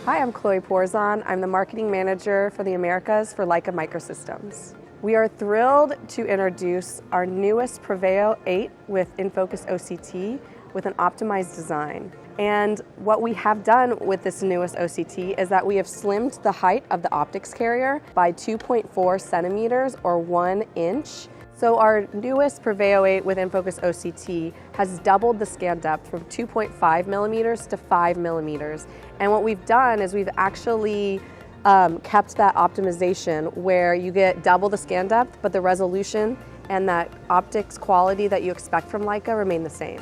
Hi, I'm Chloe Pourzan. I'm the marketing manager for the Americas for Leica Microsystems. We are thrilled to introduce our newest Proveo 8 with EnFocus OCT with an optimized design. And what we have done with this newest OCT is that we have slimmed the height of the optics carrier by 2.4 centimeters or 1 inch. So our newest Proveo 8 with EnFocus OCT has doubled the scan depth from 2.5 millimeters to 5 millimeters. And what we've done is we've actually kept that optimization where you get double the scan depth, but the resolution and that optics quality that you expect from Leica remain the same.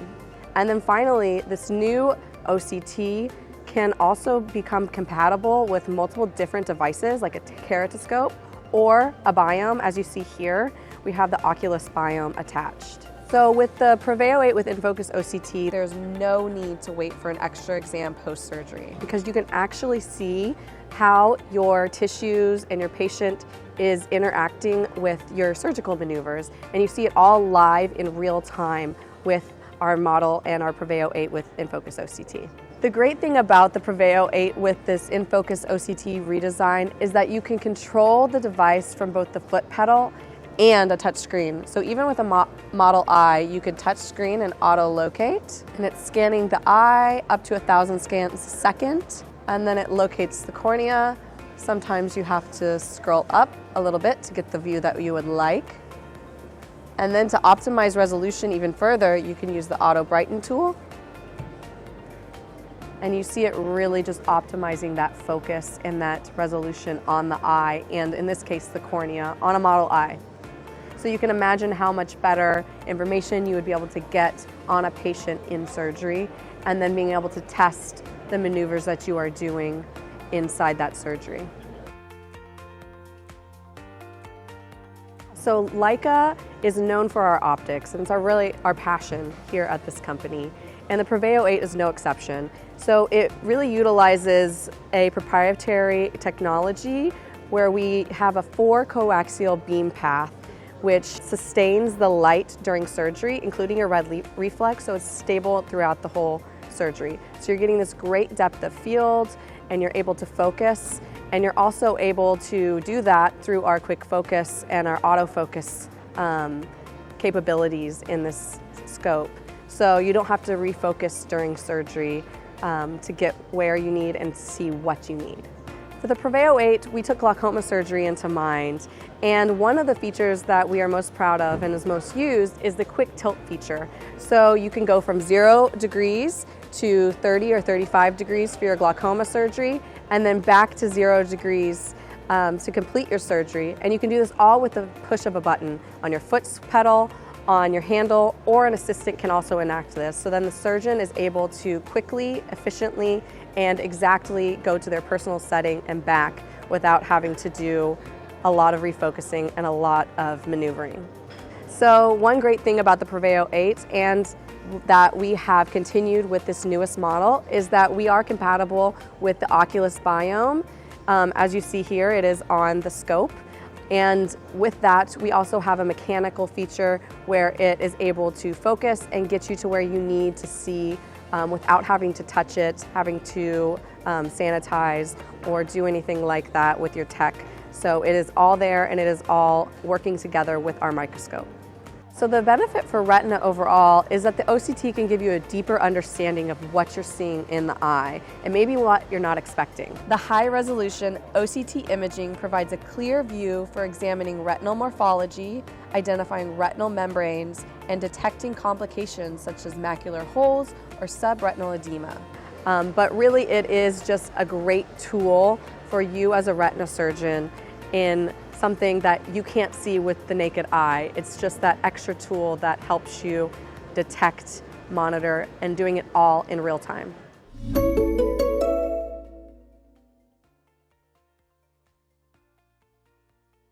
And then finally, this new OCT can also become compatible with multiple different devices like a keratoscope or a biome. As you see here, we have the Oculus biome attached. So with the Proveo 8 with EnFocus OCT, there's no need to wait for an extra exam post-surgery because you can actually see how your tissues and your patient is interacting with your surgical maneuvers, and you see it all live in real time with our model and our Proveo 8 with EnFocus OCT. The great thing about the Proveo 8 with this EnFocus OCT redesign is that you can control the device from both the foot pedal and a touch screen. So even with a model eye, you could touch screen and auto-locate, and it's scanning the eye up to 1,000 scans a second, and then it locates the cornea. Sometimes you have to scroll up a little bit to get the view that you would like. And then to optimize resolution even further, you can use the auto brighten tool. And you see it really just optimizing that focus and that resolution on the eye, and in this case, the cornea on a model eye. So you can imagine how much better information you would be able to get on a patient in surgery, and then being able to test the maneuvers that you are doing inside that surgery. So Leica is known for our optics, and it's really our passion here at this company. And the Proveo 8 is no exception. So it really utilizes a proprietary technology where we have a 4 coaxial beam path which sustains the light during surgery, including a red reflex, so it's stable throughout the whole surgery. So you're getting this great depth of field, and you're able to focus, and you're also able to do that through our quick focus and our autofocus capabilities in this scope. So you don't have to refocus during surgery to get where you need and see what you need. For the Proveo 8, we took glaucoma surgery into mind, and one of the features that we are most proud of and is most used is the quick tilt feature. So you can go from 0 degrees to 30 or 35 degrees for your glaucoma surgery, and then back to 0 degrees to complete your surgery. And you can do this all with the push of a button on your foot pedal, on your handle, or an assistant can also enact this. So then the surgeon is able to quickly, efficiently, and exactly go to their personal setting and back without having to do a lot of refocusing and a lot of maneuvering. So one great thing about the Proveo 8 and that we have continued with this newest model is that we are compatible with the Oculus biome. As you see here, it is on the scope. And with that, we also have a mechanical feature where it is able to focus and get you to where you need to see without having to touch it, having to sanitize or do anything like that with your tech. So it is all there, and it is all working together with our microscope. So the benefit for retina overall is that the OCT can give you a deeper understanding of what you're seeing in the eye and maybe what you're not expecting. The high-resolution OCT imaging provides a clear view for examining retinal morphology, identifying retinal membranes, and detecting complications such as macular holes or subretinal edema. But really it is just a great tool for you as a retina surgeon in something that you can't see with the naked eye. It's just that extra tool that helps you detect, monitor, and doing it all in real time.